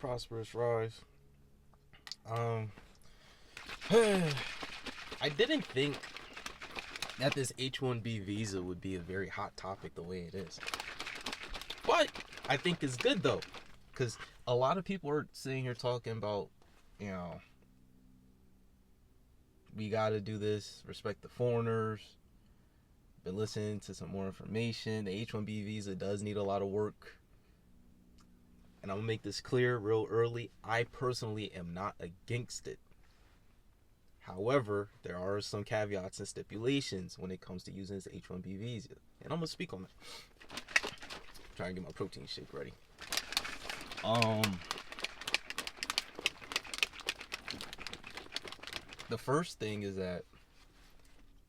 prosperous rise. Um, I didn't think that this H-1B visa would be a very hot topic the way it is, but I think it's good though, because a lot of people are sitting here talking about, you know, we got to do this, respect the foreigners. Been listening to some more information. The H-1B visa does need a lot of work. And I'm going to make this clear real early. I personally am not against it. However, there are some caveats and stipulations when it comes to using this H-1B visa. And I'm going to speak on that. Trying to get my protein shake ready. The first thing is that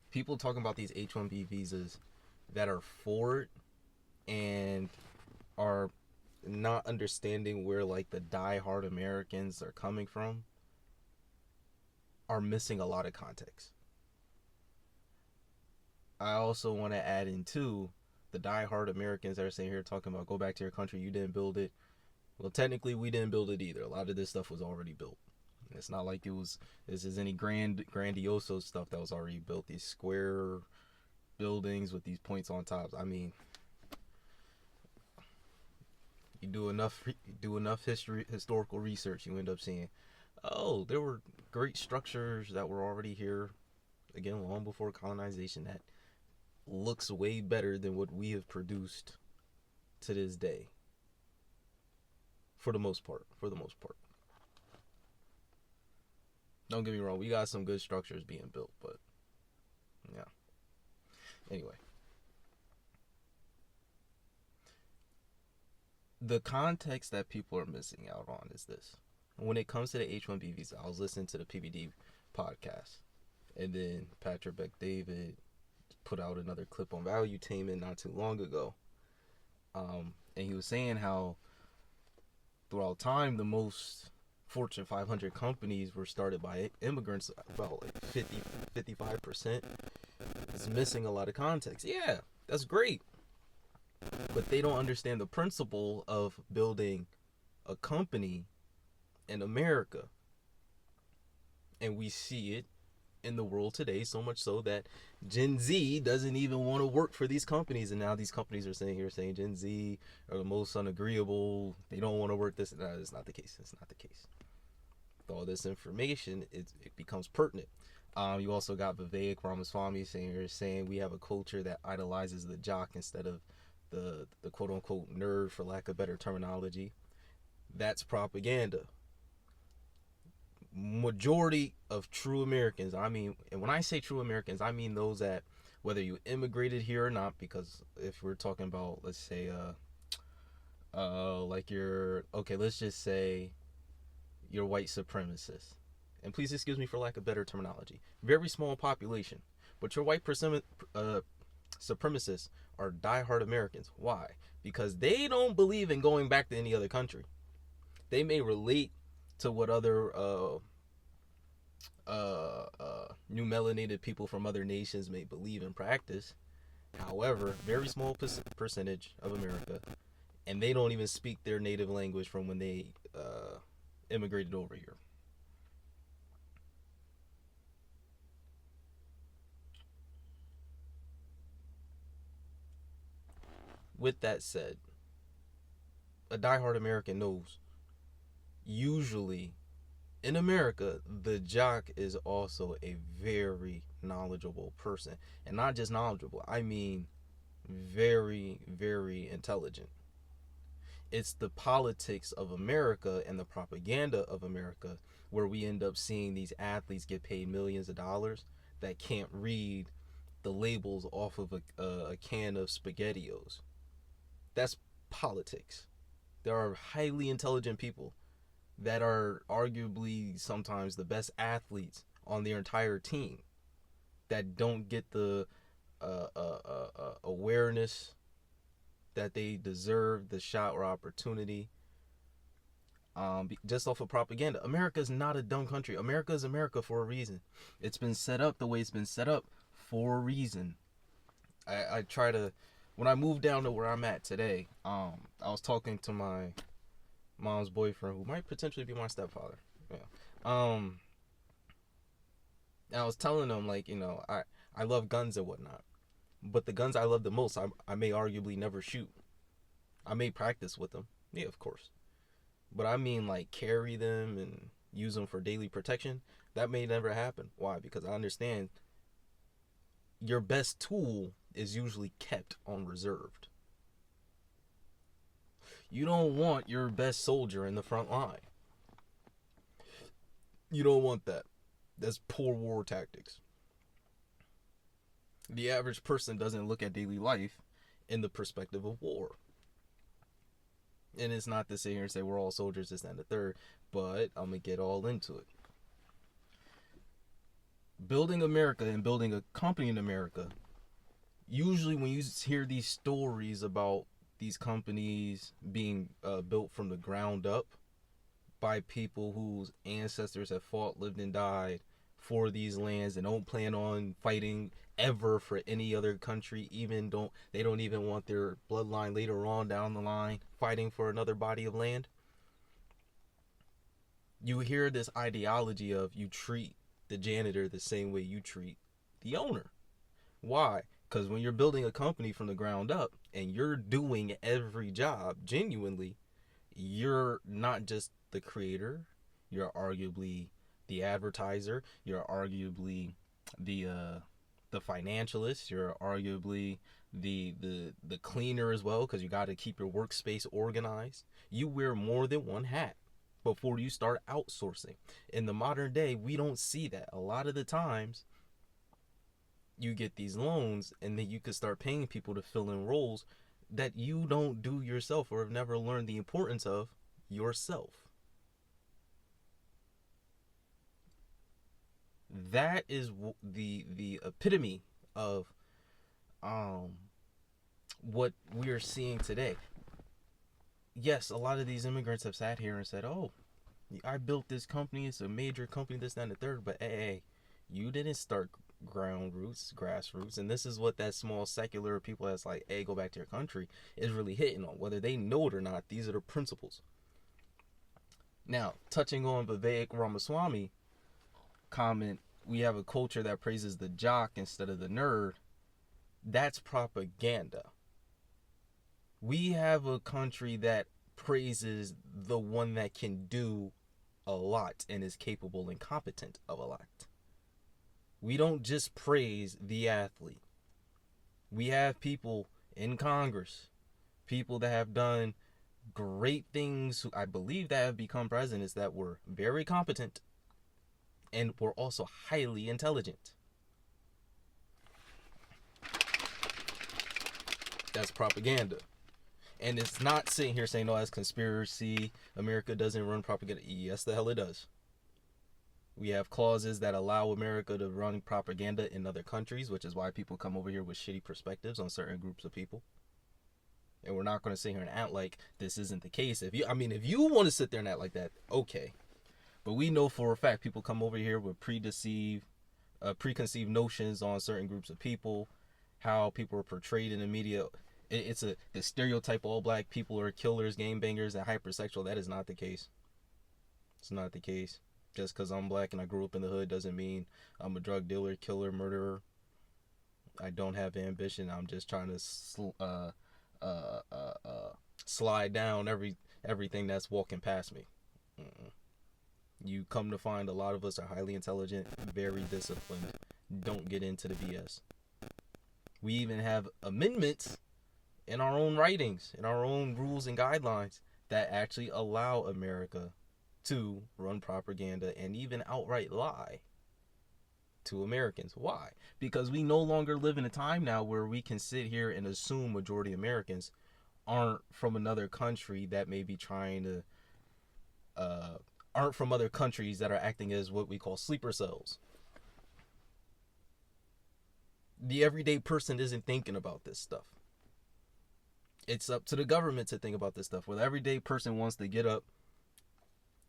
people talking about these H-1B visas that are for it and are not understanding where like the die-hard Americans are coming from are missing a lot of context. I also want to add in too, the die-hard Americans that are sitting here talking about go back to your country, you didn't build it. Well, technically we didn't build it either. A lot of this stuff was already built. It's not like this is any grandioso stuff that was already built. These square buildings with these points on top. I mean, you do enough historical research, you end up seeing, oh, there were great structures that were already here, again, long before colonization, that looks way better than what we have produced to this day. For the most part. Don't get me wrong, we got some good structures being built, but yeah. Anyway. The context that people are missing out on is this. When it comes to the H-1B visa, I was listening to the PBD podcast, and then Patrick Beck-David put out another clip on Valuetainment not too long ago. And he was saying how throughout time, the most Fortune 500 companies were started by immigrants. About like 55% is missing a lot of context. Yeah, that's great, but they don't understand the principle of building a company in America. And we see it in the world today, so much so that Gen Z doesn't even want to work for these companies, and now these companies are saying Gen Z are the most unagreeable, they don't want to work this. No, it's not the case. With all this information, it becomes pertinent. You also got Vivek Ramaswamy saying we have a culture that idolizes the jock instead of the quote-unquote nerd, for lack of better terminology. That's propaganda. Majority of true Americans, I mean, and when I say true Americans, I mean those that, whether you immigrated here or not, because if we're talking about, let's say, let's just say you're white supremacist. And please excuse me for lack of better terminology. Very small population, but your white supremacists are diehard Americans. Why? Because they don't believe in going back to any other country. They may relate to what other new melanated people from other nations may believe and practice. However, very small percentage of America, and they don't even speak their native language from when they immigrated over here. With that said, a diehard American knows usually in America, the jock is also a very knowledgeable person. And not just knowledgeable, I mean very, very intelligent. It's the politics of America and the propaganda of America where we end up seeing these athletes get paid millions of dollars that can't read the labels off of a can of SpaghettiOs. That's politics. There are highly intelligent people that are arguably sometimes the best athletes on their entire team that don't get the awareness that they deserve, the shot or opportunity, just off of propaganda. America is not a dumb country. America is America for a reason. It's been set up the way it's been set up for a reason. I try to, when I moved down to where I'm at today, I was talking to my mom's boyfriend, who might potentially be my stepfather. Yeah. Um, and I was telling him, like, I love guns and whatnot, but the guns I love the most, I may arguably never shoot. I may practice with them, yeah, of course, but I mean like carry them and use them for daily protection. That may never happen. Why? Because I understand your best tool is usually kept on reserved. You don't want your best soldier in the front line. You don't want that. That's poor war tactics. The average person doesn't look at daily life in the perspective of war. And it's not to sit here and say we're all soldiers, this, and the third, but I'm going to get all into it. Building America and building a company in America, usually when you hear these stories about these companies being built from the ground up by people whose ancestors have fought, lived, and died for these lands and don't plan on fighting ever for any other country, they don't even want their bloodline later on down the line fighting for another body of land. You hear this ideology of you treat the janitor the same way you treat the owner. Why? Because when you're building a company from the ground up and you're doing every job genuinely, you're not just the creator, you're arguably the advertiser, you're arguably the financialist, you're arguably the cleaner as well, because you got to keep your workspace organized. You wear more than one hat before you start outsourcing. In the modern day, we don't see that. A lot of the times you get these loans and then you can start paying people to fill in roles that you don't do yourself or have never learned the importance of yourself. That is the epitome of what we're seeing today. Yes, a lot of these immigrants have sat here and said, "Oh, I built this company. It's a major company, this, that, and the third." But hey, you didn't start grassroots, and this is what that small secular people that's like, "Hey, go back to your country," is really hitting on. Whether they know it or not, these are the principles. Now, touching on Vivek Ramaswamy comment, we have a culture that praises the jock instead of the nerd. That's propaganda. We have a country that praises the one that can do a lot and is capable and competent of a lot. We don't just praise the athlete. We have people in Congress, people that have done great things, who I believe that have become presidents, that were very competent and were also highly intelligent. That's propaganda. And it's not sitting here saying, "No, that's conspiracy. America doesn't run propaganda." Yes, the hell it does. We have clauses that allow America to run propaganda in other countries, which is why people come over here with shitty perspectives on certain groups of people. And we're not going to sit here and act like this isn't the case. If you want to sit there and act like that, okay. But we know for a fact people come over here with preconceived notions on certain groups of people, how people are portrayed in the media. It's the stereotype all black people are killers, gangbangers, and hypersexual. That is not the case. It's not the case. Just because I'm black and I grew up in the hood doesn't mean I'm a drug dealer, killer, murderer. I don't have ambition. I'm just trying to slide down everything that's walking past me. You come to find a lot of us are highly intelligent, very disciplined. Don't get into the BS. We even have amendments in our own writings, in our own rules and guidelines that actually allow America to run propaganda and even outright lie to Americans. Why? Because we no longer live in a time now where we can sit here and assume majority of Americans aren't from another country that may be trying to aren't from other countries that are acting as what we call sleeper cells. The everyday person isn't thinking about this stuff. It's up to the government to think about this stuff. Where the everyday person wants to get up,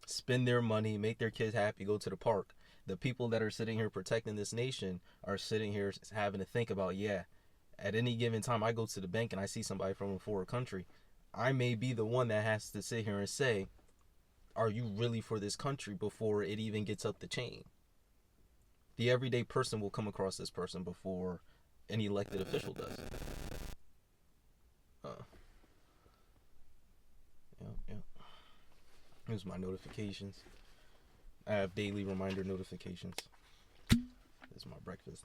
spend their money, make their kids happy, go to the park. The people that are sitting here protecting this nation are sitting here having to think about, yeah, at any given time I go to the bank and I see somebody from a foreign country, I may be the one that has to sit here and say, are you really for this country before it even gets up the chain? The everyday person will come across this person before any elected official does. Yeah. Here's my notifications. I have daily reminder notifications. This is my breakfast.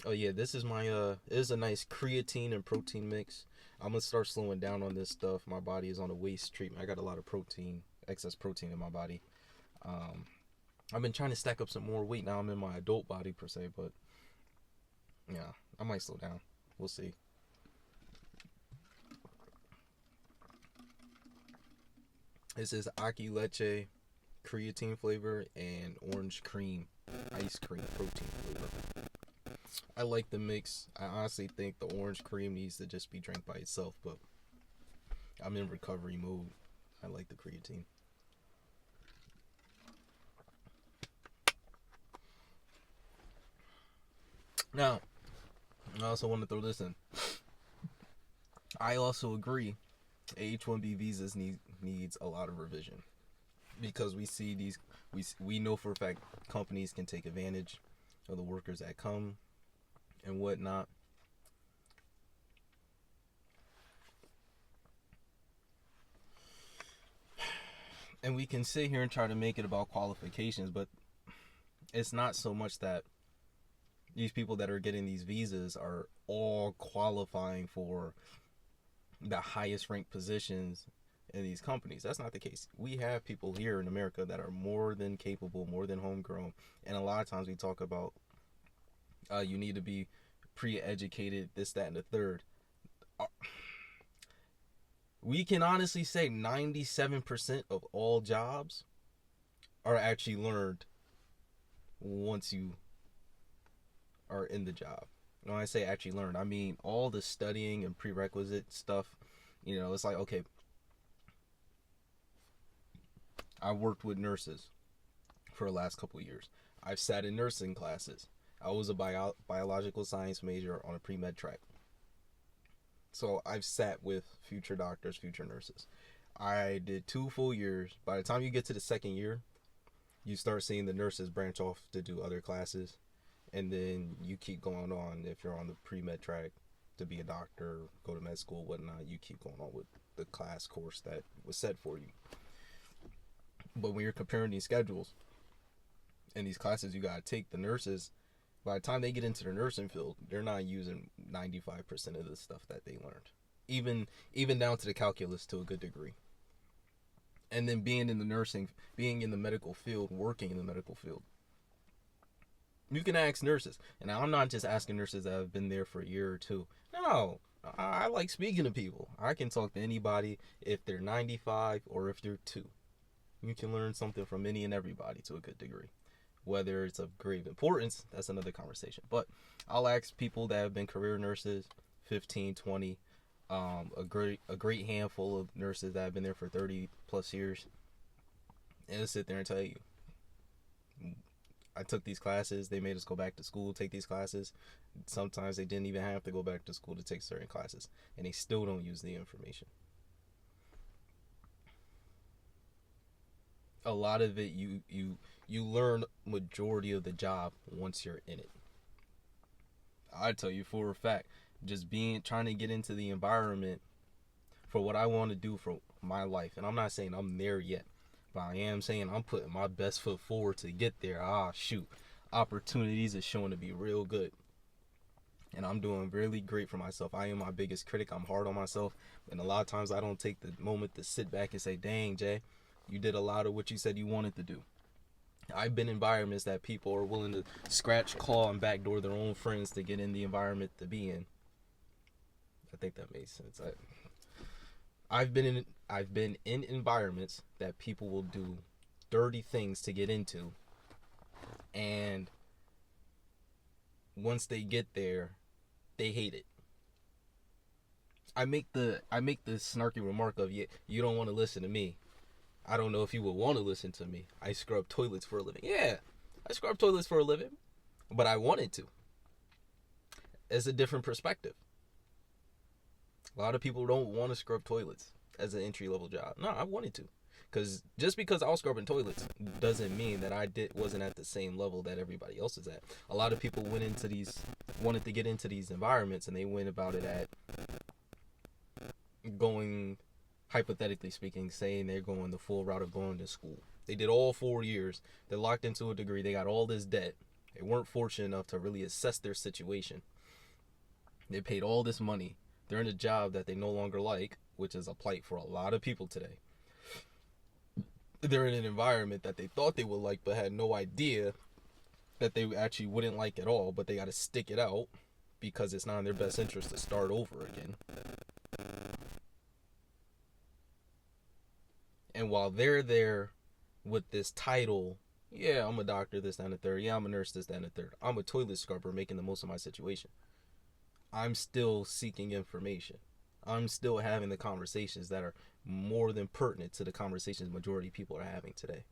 Oh yeah, this is my it is a nice creatine and protein mix. I'm gonna start slowing down on this stuff. My body is on a waste treatment. I got a lot of protein, excess protein in my body. I've been trying to stack up some more weight. Now I'm in my adult body per se, but yeah, I might slow down. We'll see. This is Aki Leche creatine flavor and orange cream ice cream protein flavor. I like the mix. I honestly think the orange cream needs to just be drank by itself, but I'm in recovery mode. I like the creatine. Now, I also want to throw this in. I also agree H-1B visas needs a lot of revision, because we see these, we know for a fact companies can take advantage of the workers that come and whatnot. And we can sit here and try to make it about qualifications, but it's not so much that these people that are getting these visas are all qualifying for the highest ranked positions in these companies. That's not the case. We have people here in America that are more than capable, more than homegrown, and a lot of times we talk about you need to be pre-educated, this, that, and the third. We can honestly say 97% of all jobs are actually learned once you are in the job. When I say actually learned, I mean all the studying and prerequisite stuff. You know, it's like, okay, I worked with nurses for the last couple of years. I've sat in nursing classes. I was a biological science major on a pre-med track. So I've sat with future doctors, future nurses. I did 2 full years. By the time you get to the second year, you start seeing the nurses branch off to do other classes. And then you keep going on. If you're on the pre-med track to be a doctor, go to med school, whatnot, you keep going on with the class course that was set for you. But when you're comparing these schedules and these classes you got to take, the nurses, by the time they get into the nursing field, they're not using 95% of the stuff that they learned. Even down to the calculus to a good degree. And then being in the medical field, working in the medical field. You can ask nurses. And I'm not just asking nurses that have been there for a year or two. No, I like speaking to people. I can talk to anybody if they're 95 or if they're 2. You can learn something from any and everybody to a good degree. Whether it's of grave importance, that's another conversation. But I'll ask people that have been career nurses, 15, 20, a great handful of nurses that have been there for 30 plus years, and I'll sit there and tell you, I took these classes. They made us go back to school, take these classes. Sometimes they didn't even have to go back to school to take certain classes, and they still don't use the information. A lot of it, you learn majority of the job once you're in it. I tell you for a fact, just trying to get into the environment for what I want to do for my life, and I'm not saying I'm there yet, but I am saying I'm putting my best foot forward to get there. Shoot, opportunities are showing to be real good, and I'm doing really great for myself. I am my biggest critic. I'm hard on myself, and a lot of times I don't take the moment to sit back and say, dang, Jay, you did a lot of what you said you wanted to do. I've been in environments that people are willing to scratch, claw, and backdoor their own friends to get in the environment to be in. I think that makes sense. I've been in environments that people will do dirty things to get into, and once they get there, they hate it. I make the snarky remark of, you don't want to listen to me. I don't know if you would want to listen to me. I scrub toilets for a living. Yeah, I scrub toilets for a living, but I wanted to. It's a different perspective. A lot of people don't want to scrub toilets as an entry-level job. No, I wanted to. Because just because I was scrubbing toilets doesn't mean that wasn't at the same level that everybody else is at. A lot of people wanted to get into these environments, and they went about it at going, hypothetically speaking, saying they're going the full route of going to school. They did all 4 years. They're locked into a degree. They got all this debt. They weren't fortunate enough to really assess their situation. They paid all this money. They're in a job that they no longer like, which is a plight for a lot of people today. They're in an environment that they thought they would like, but had no idea that they actually wouldn't like at all, but they got to stick it out because it's not in their best interest to start over again. And while they're there with this title, yeah, I'm a doctor, this, that, and the third. Yeah, I'm a nurse, this, that, and the third. I'm a toilet scrubber making the most of my situation. I'm still seeking information. I'm still having the conversations that are more than pertinent to the conversations majority of people are having today.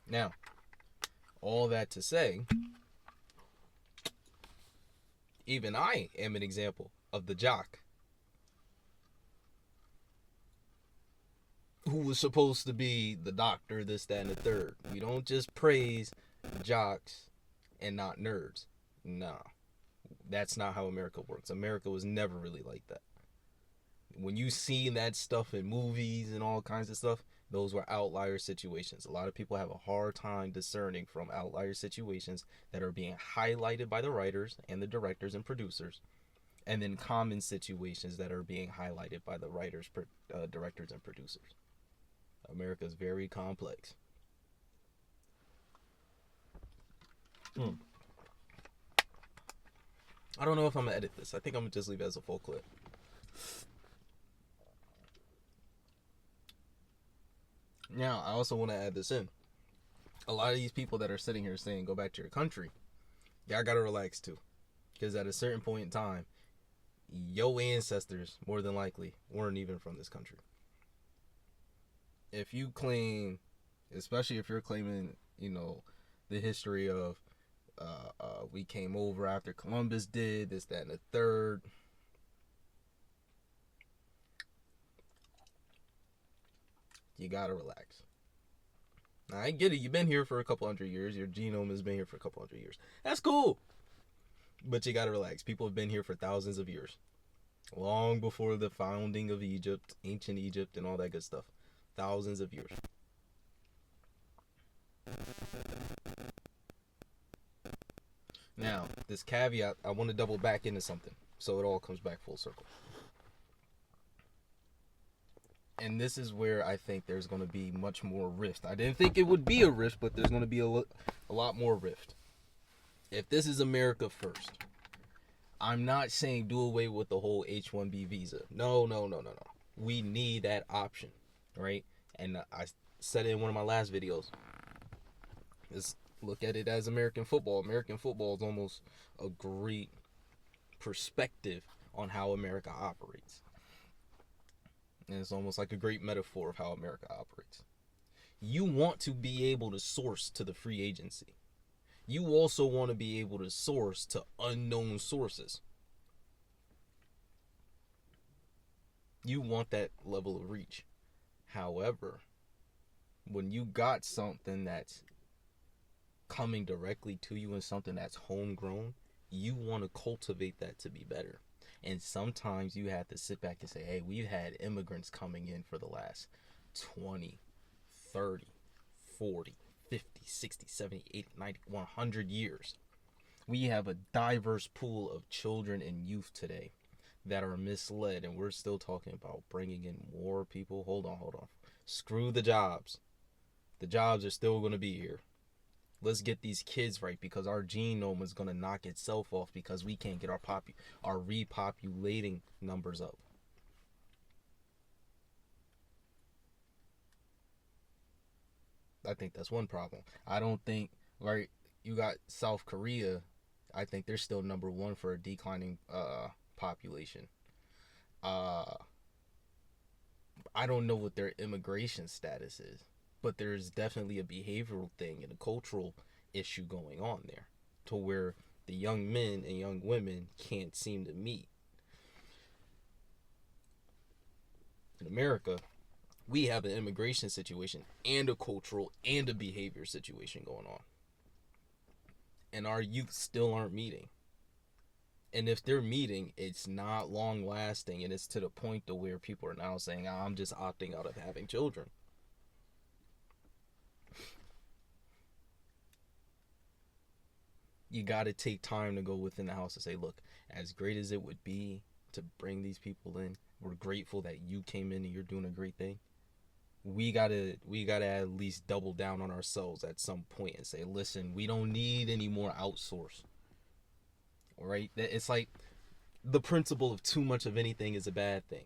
Now, all that to say, even I am an example of the jock who was supposed to be the doctor, this, that, and the third. We don't just praise jocks and not nerds. Nah, that's not how America works. America was never really like that. When you see that stuff in movies and all kinds of stuff, those were outlier situations. A lot of people have a hard time discerning from outlier situations that are being highlighted by the writers and the directors and producers, and then common situations that are being highlighted by the writers, directors, and producers. America is very complex. I don't know if I'm going to edit this. I think I'm going to just leave it as a full clip. Now, I also want to add this in. A lot of these people that are sitting here saying, go back to your country, y'all got to relax too. Because at a certain point in time, your ancestors, more than likely, weren't even from this country. If you claim, especially if you're claiming, the history of we came over after Columbus did, this, that, and the third. You gotta relax. Now, I get it. You've been here for a couple hundred years. Your genome has been here for a couple hundred years. That's cool. But you gotta relax. People have been here for thousands of years. Long before the founding of Egypt, ancient Egypt, and all that good stuff. Thousands of years. Now, this caveat, I want to double back into something so it all comes back full circle. And this is where I think there's going to be much more rift. I didn't think it would be a rift, but there's going to be a lot more rift. If this is America first, I'm not saying do away with the whole H-1B visa. No. We need that option, right? And I said it in one of my last videos. Let's look at it as American football. American football is almost a great perspective on how America operates. And it's almost like a great metaphor of how America operates. You want to be able to source to the free agency. You also want to be able to source to unknown sources. You want that level of reach. However, when you got something that's coming directly to you and something that's homegrown, you want to cultivate that to be better. And sometimes you have to sit back and say, hey, we've had immigrants coming in for the last 20, 30, 40, 50, 60, 70, 80, 90, 100 years. We have a diverse pool of children and youth today that are misled, and we're still talking about bringing in more people. Hold on. Screw the jobs. The jobs are still going to be here. Let's get these kids right, because our genome is going to knock itself off because we can't get our repopulating numbers up. I think that's one problem. I don't think, right, you got South Korea. I think they're still number one for a declining population. I don't know what their immigration status is, but there's definitely a behavioral thing and a cultural issue going on there to where the young men and young women can't seem to meet. in America, we have an immigration situation and a cultural and a behavior situation going on. And our youth still aren't meeting. And if they're meeting, it's not long lasting, and it's to the point to where people are now saying, I'm just opting out of having children. You got to take time to go within the house and say, look, as great as it would be to bring these people in, we're grateful that you came in and you're doing a great thing. We gotta at least double down on ourselves at some point and say, listen, we don't need any more outsource. Right? It's like the principle of too much of anything is a bad thing.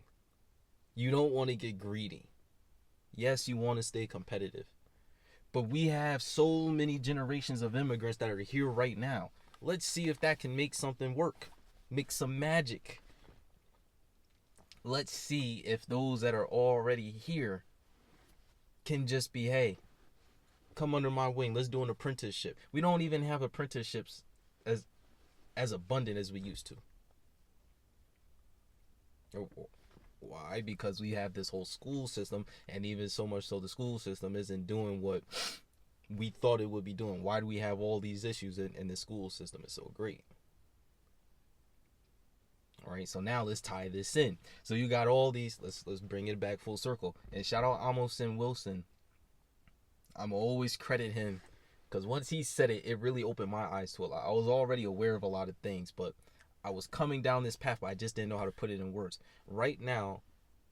You don't want to get greedy. Yes, you want to stay competitive. But we have so many generations of immigrants that are here right now. Let's see if that can make something work. Make some magic. Let's see if those that are already here can just be, hey, come under my wing. Let's do an apprenticeship. We don't even have apprenticeships as abundant as we used to. Why? Because we have this whole school system, and even so much so the school system isn't doing what we thought it would be doing. Why do we have all these issues and the school system is so great? All right, so now let's tie this in. So you got all these, let's bring it back full circle. And shout out Amos and Wilson. I'm always credit him, because once he said it, it really opened my eyes to a lot. I was already aware of a lot of things, but I was coming down this path, but I just didn't know how to put it in words. Right now,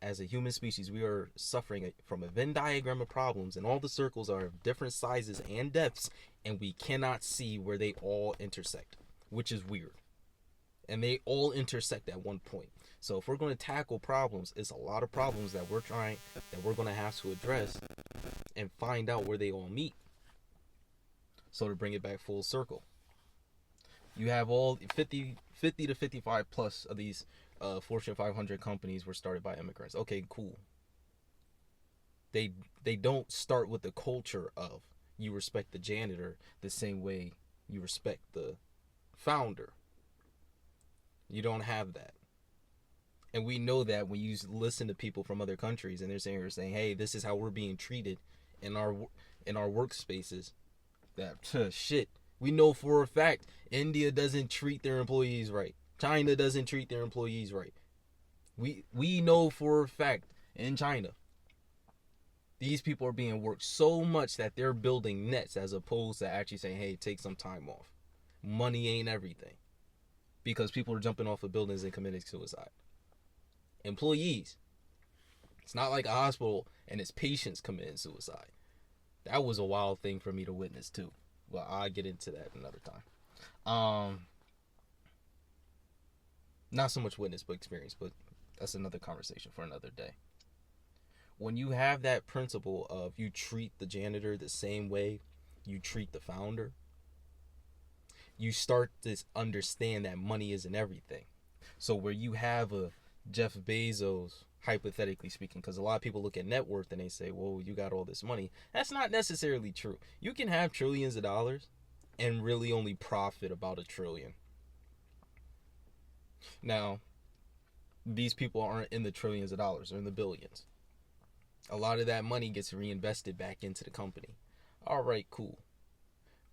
as a human species, we are suffering from a Venn diagram of problems, and all the circles are of different sizes and depths, and we cannot see where they all intersect, which is weird. And they all intersect at one point. So if we're going to tackle problems, it's a lot of problems that we're going to have to address and find out where they all meet. So to bring it back full circle, you have all 50 to 55 plus of these Fortune 500 companies were started by immigrants. Okay, cool. They don't start with the culture of you respect the janitor the same way you respect the founder. You don't have that. And we know that when you listen to people from other countries and they're saying, hey, this is how we're being treated in our workspaces. That shit. We know for a fact India doesn't treat their employees right. China doesn't treat their employees right. We know for a fact in China, these people are being worked so much that they're building nets as opposed to actually saying, hey, take some time off. Money ain't everything. Because people are jumping off of buildings and committing suicide. Employees. It's not like a hospital and its patients committing suicide. That was a wild thing for me to witness too. Well, I'll get into that another time. Not so much witness but experience, but that's another conversation for another day. When you have that principle of you treat the janitor the same way you treat the founder, you start to understand that money isn't everything. So where you have a Jeff Bezos, hypothetically speaking, because a lot of people look at net worth and they say, whoa, you got all this money. That's not necessarily true. You can have trillions of dollars and really only profit about $1 trillion. Now, these people aren't in the trillions of dollars, they're in the billions. A lot of that money gets reinvested back into the company. All right, cool.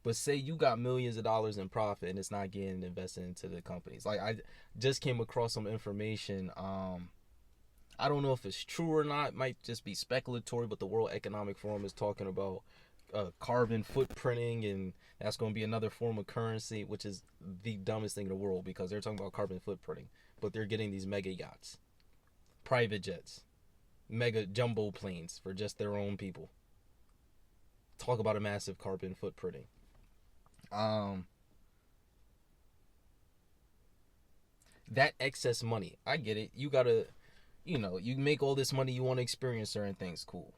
But say you got millions of dollars in profit and it's not getting invested into the companies. Like I just came across some information. I don't know if it's true or not. It might just be speculatory, but the World Economic Forum is talking about carbon footprinting, and that's going to be another form of currency, which is the dumbest thing in the world because they're talking about carbon footprinting, but they're getting these mega yachts, private jets, mega jumbo planes for just their own people. Talk about a massive carbon footprinting. That excess money, I get it. You gotta, you make all this money, you want to experience certain things, cool.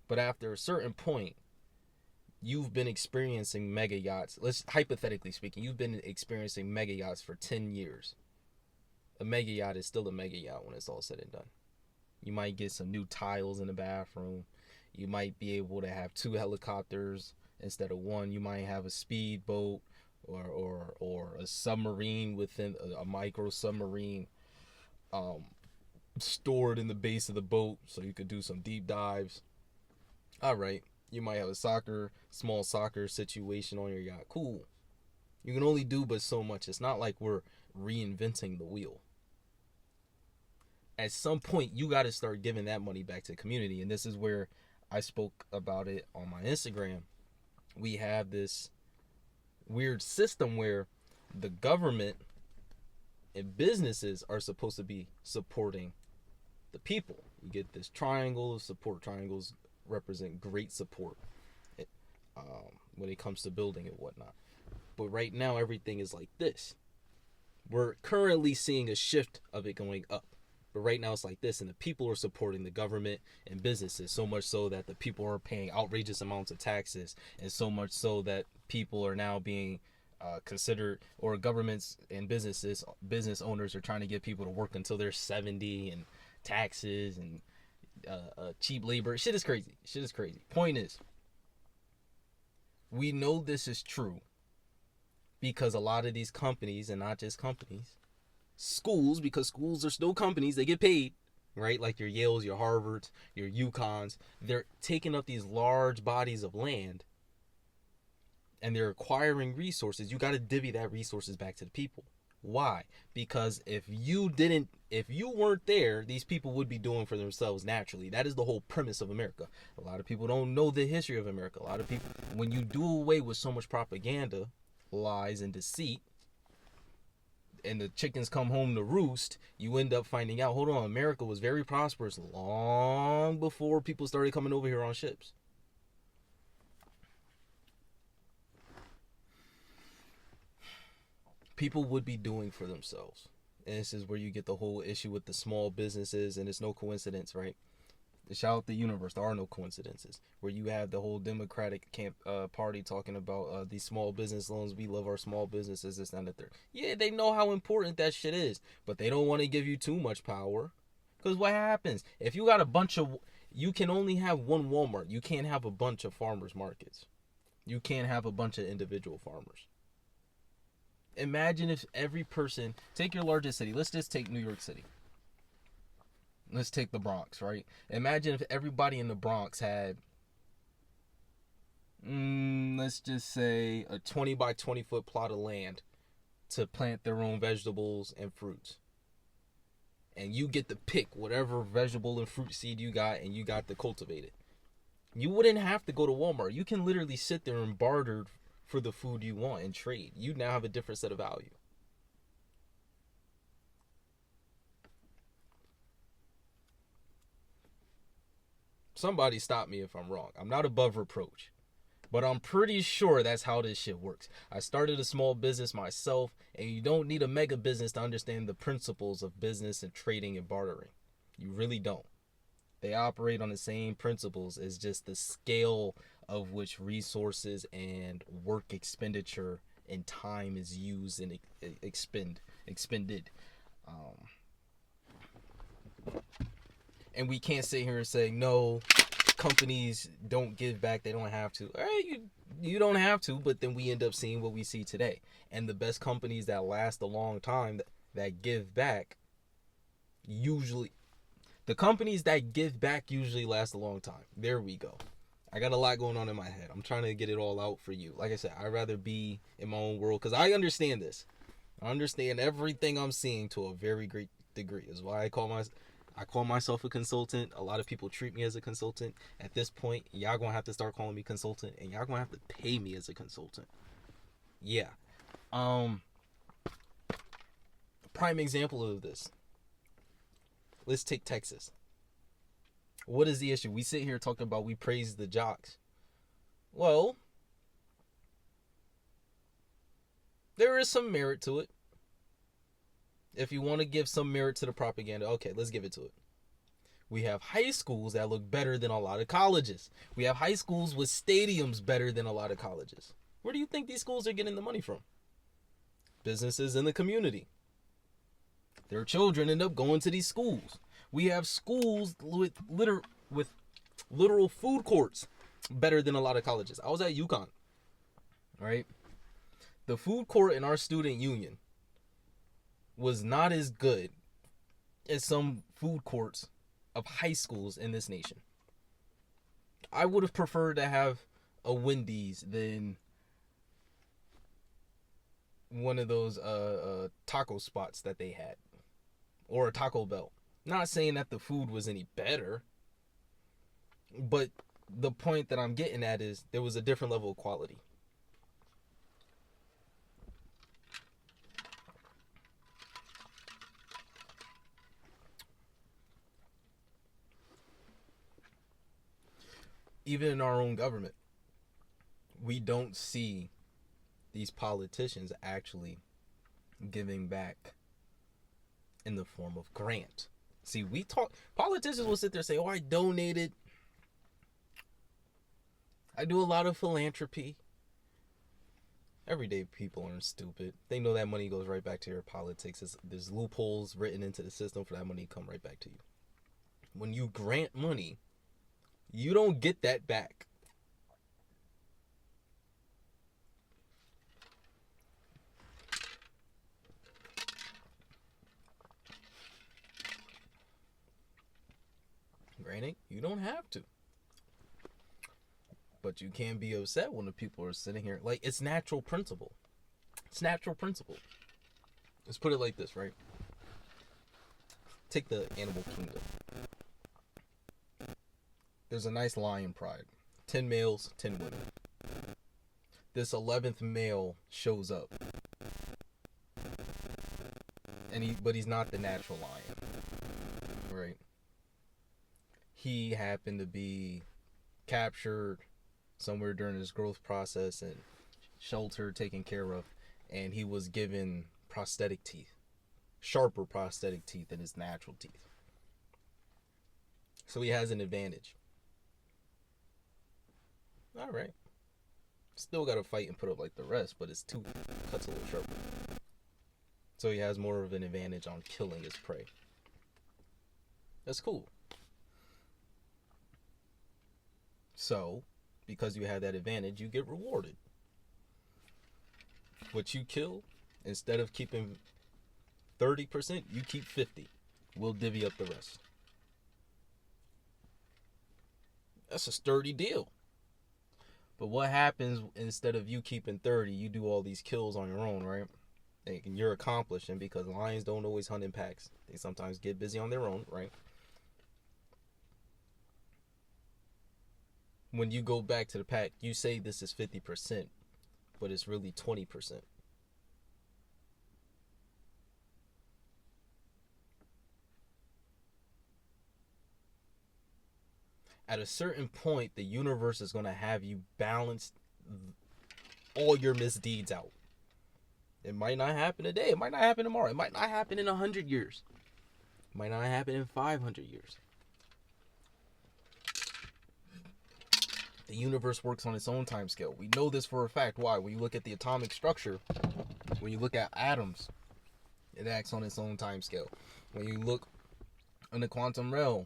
But after a certain point, you've been experiencing mega yachts. Let's hypothetically speaking, you've been experiencing mega yachts for 10 years. A mega yacht is still a mega yacht when it's all said and done. You might get some new tiles in the bathroom. You might be able to have 2 helicopters instead of 1. You might have a speedboat or a submarine within a micro submarine. stored in the base of the boat so you could do some deep dives. All right, you might have a small soccer situation on your yacht. Cool. You can only do but so much. It's not like we're reinventing the wheel. At some point, you got to start giving that money back to the community. And this is where I spoke about it on my Instagram. We have this weird system where the government and businesses are supposed to be supporting the people. You get this triangle of support. Triangles represent great support when it comes to building and whatnot. But right now, everything is like this. We're currently seeing a shift of it going up. But right now, it's like this. And the people are supporting the government and businesses. So much so that the people are paying outrageous amounts of taxes. And so much so that people are now being considered, or governments and business owners are trying to get people to work until they're 70, and taxes and cheap labor. Shit is crazy. Point is, we know this is true because a lot of these companies, and not just companies, schools, because schools are still companies, they get paid, right? Like your Yales, your Harvards, your UConns, they're taking up these large bodies of land and they're acquiring resources. You got to divvy that resources back to the people. Why? Because if you weren't there, these people would be doing for themselves naturally. That is the whole premise of America. A lot of people don't know the history of America. A lot of people, when you do away with so much propaganda, lies, and deceit, and the chickens come home to roost, you end up finding out, hold on, America was very prosperous long before people started coming over here on ships. People would be doing for themselves. And this is where you get the whole issue with the small businesses, and it's no coincidence, right? Shout out the universe, there are no coincidences. Where you have the whole Democratic party talking about these small business loans. We love our small businesses, this and that. Yeah, they know how important that shit is, but they don't want to give you too much power. Because what happens? If you got you can only have one Walmart. You can't have a bunch of farmers markets. You can't have a bunch of individual farmers. Imagine if every person, take your largest city, let's just take New York City. Let's take the Bronx, right? Imagine if everybody in the Bronx had, let's just say, a 20 by 20 foot plot of land to plant their own vegetables and fruits. And you get to pick whatever vegetable and fruit seed you got, and you got to cultivate it. You wouldn't have to go to Walmart. You can literally sit there and barter for the food you want and trade. You now have a different set of value. Somebody stop me if I'm wrong. I'm not above reproach, but I'm pretty sure that's how this shit works. I started a small business myself, and you don't need a mega business to understand the principles of business and trading and bartering. You really don't. They operate on the same principles. It's just the scale of which resources and work expenditure and time is used and expended. And we can't sit here and say, no, companies don't give back. They don't have to. All right, you don't have to, but then we end up seeing what we see today. And the best companies that last a long time, that give back, the companies that give back usually last a long time. There we go. I got a lot going on in my head. I'm trying to get it all out for you. Like I said, I'd rather be in my own world because I understand this. I understand everything I'm seeing to a very great degree. Is why I call myself a consultant. A lot of people treat me as a consultant. At this point, y'all gonna have to start calling me consultant, and y'all gonna have to pay me as a consultant. Yeah. Prime example of this. Let's take Texas. What is the issue? We sit here talking about we praise the jocks. Well, there is some merit to it. If you want to give some merit to the propaganda, okay, let's give it to it. We have high schools that look better than a lot of colleges. We have high schools with stadiums better than a lot of colleges. Where do you think these schools are getting the money from? Businesses in the community. Their children end up going to these schools. We have schools with literal food courts better than a lot of colleges. I was at UConn, right? The food court in our student union was not as good in some food courts of high schools in this nation. I would have preferred to have a Wendy's than one of those taco spots that they had, or a Taco Bell. Not saying that the food was any better, but the point that I'm getting at is there was a different level of quality. Even in our own government, we don't see these politicians actually giving back in the form of grant. See, politicians will sit there and say, oh, I donated. I do a lot of philanthropy. Everyday people aren't stupid. They know that money goes right back to your politics. There's loopholes written into the system for that money to come right back to you. When you grant money, you don't get that back. Granted, you don't have to. But you can be upset when the people are sitting here. Like, it's natural principle. It's natural principle. Let's put it like this, right? Take the animal kingdom. There's a nice lion pride. 10 males, 10 women. This 11th male shows up. But he's not the natural lion. Right? He happened to be captured somewhere during his growth process and sheltered, taken care of, and he was given prosthetic teeth. Sharper prosthetic teeth than his natural teeth. So he has an advantage. Alright. Still gotta fight and put up like the rest, but his tooth cuts a little sharper. So he has more of an advantage on killing his prey. That's cool. So, because you have that advantage, you get rewarded. What you kill, instead of keeping 30%, you keep 50%. We'll divvy up the rest. That's a sturdy deal. But what happens instead of you keeping 30, you do all these kills on your own, right? And you're accomplishing, because lions don't always hunt in packs. They sometimes get busy on their own, right? When you go back to the pack, you say this is 50%, but it's really 20%. At a certain point, the universe is going to have you balance all your misdeeds out. It might not happen today. It might not happen tomorrow. It might not happen in 100 years. It might not happen in 500 years. The universe works on its own time scale. We know this for a fact. Why? When you look at the atomic structure, when you look at atoms, it acts on its own time scale. When you look in the quantum realm,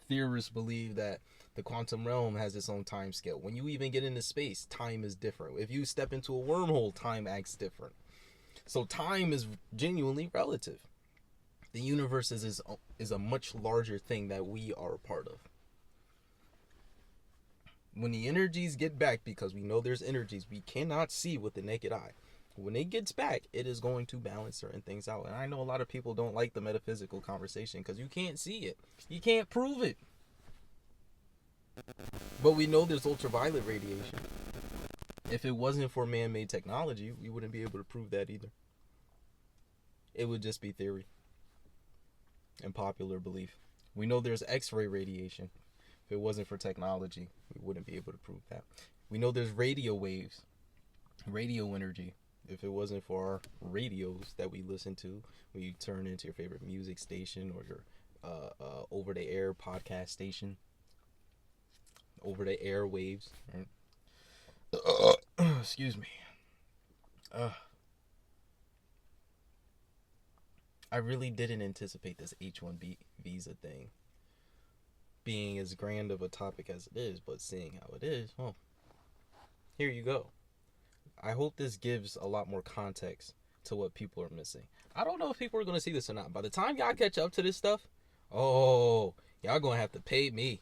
theorists believe that the quantum realm has its own time scale. When you even get into space, time is different. If you step into a wormhole, time acts different. So time is genuinely relative. The universe is a much larger thing that we are a part of. When the energies get back, because we know there's energies we cannot see with the naked eye, when it gets back, it is going to balance certain things out. And I know a lot of people don't like the metaphysical conversation because you can't see it. You can't prove it. But we know there's ultraviolet radiation. If it wasn't for man-made technology, we wouldn't be able to prove that either. It would just be theory and popular belief. We know there's X-ray radiation. If it wasn't for technology, we wouldn't be able to prove that. We know there's radio waves, radio energy. If it wasn't for our radios that we listen to, when you turn into your favorite music station or your over-the-air podcast station, over-the-air waves, right? Excuse me. I really didn't anticipate this H-1B Visa thing being as grand of a topic as it is, but seeing how it is, here you go. I hope this gives a lot more context to what people are missing. I don't know if people are going to see this or not. By the time y'all catch up to this stuff, oh, y'all going to have to pay me.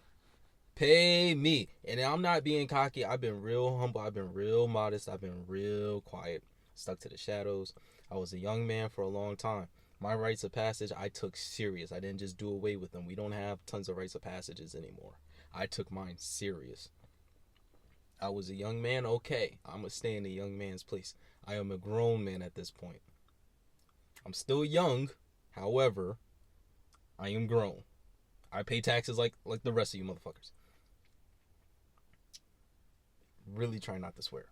Pay me. And I'm not being cocky. I've been real humble. I've been real modest. I've been real quiet. Stuck to the shadows. I was a young man for a long time. My rites of passage, I took serious. I didn't just do away with them. We don't have tons of rites of passages anymore. I took mine serious. I was a young man, okay. I'm going to stay in a young man's place. I am a grown man at this point. I'm still young. However, I am grown. I pay taxes like the rest of you motherfuckers. Really try not to swear.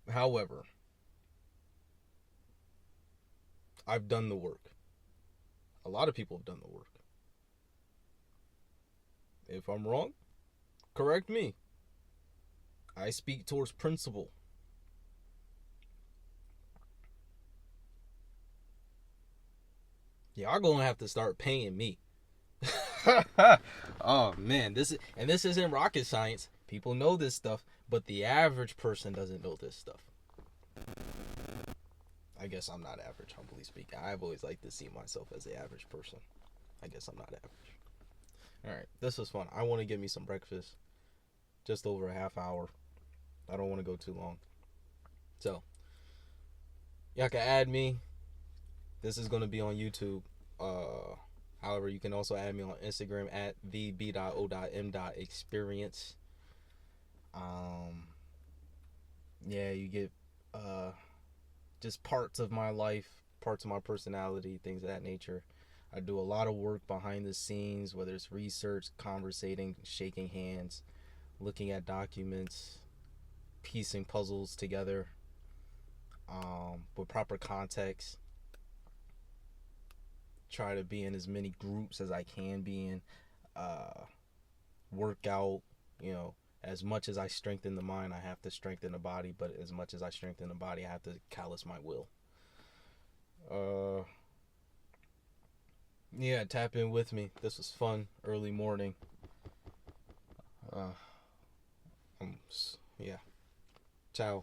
However, I've done the work. A lot of people have done the work. If I'm wrong, correct me. I speak towards principle. Y'all gonna have to start paying me. Oh man, this isn't rocket science. People know this stuff, but the average person doesn't know this stuff. I guess I'm not average, humbly speaking. I've always liked to see myself as the average person. I guess I'm not average. Alright, this was fun. I want to get me some breakfast. Just over a half hour. I don't want to go too long. So, y'all can add me. This is going to be on YouTube. However, you can also add me on Instagram at vb.o.m.experience. Yeah, you get just parts of my life, parts of my personality, things of that nature. I do a lot of work behind the scenes, whether it's research, conversating, shaking hands, looking at documents, piecing puzzles together with proper context. Try to be in as many groups as I can be in. Work out, as much as I strengthen the mind, I have to strengthen the body. But as much as I strengthen the body, I have to callous my will. Yeah, tap in with me. This was fun. Early morning. Yeah. Ciao.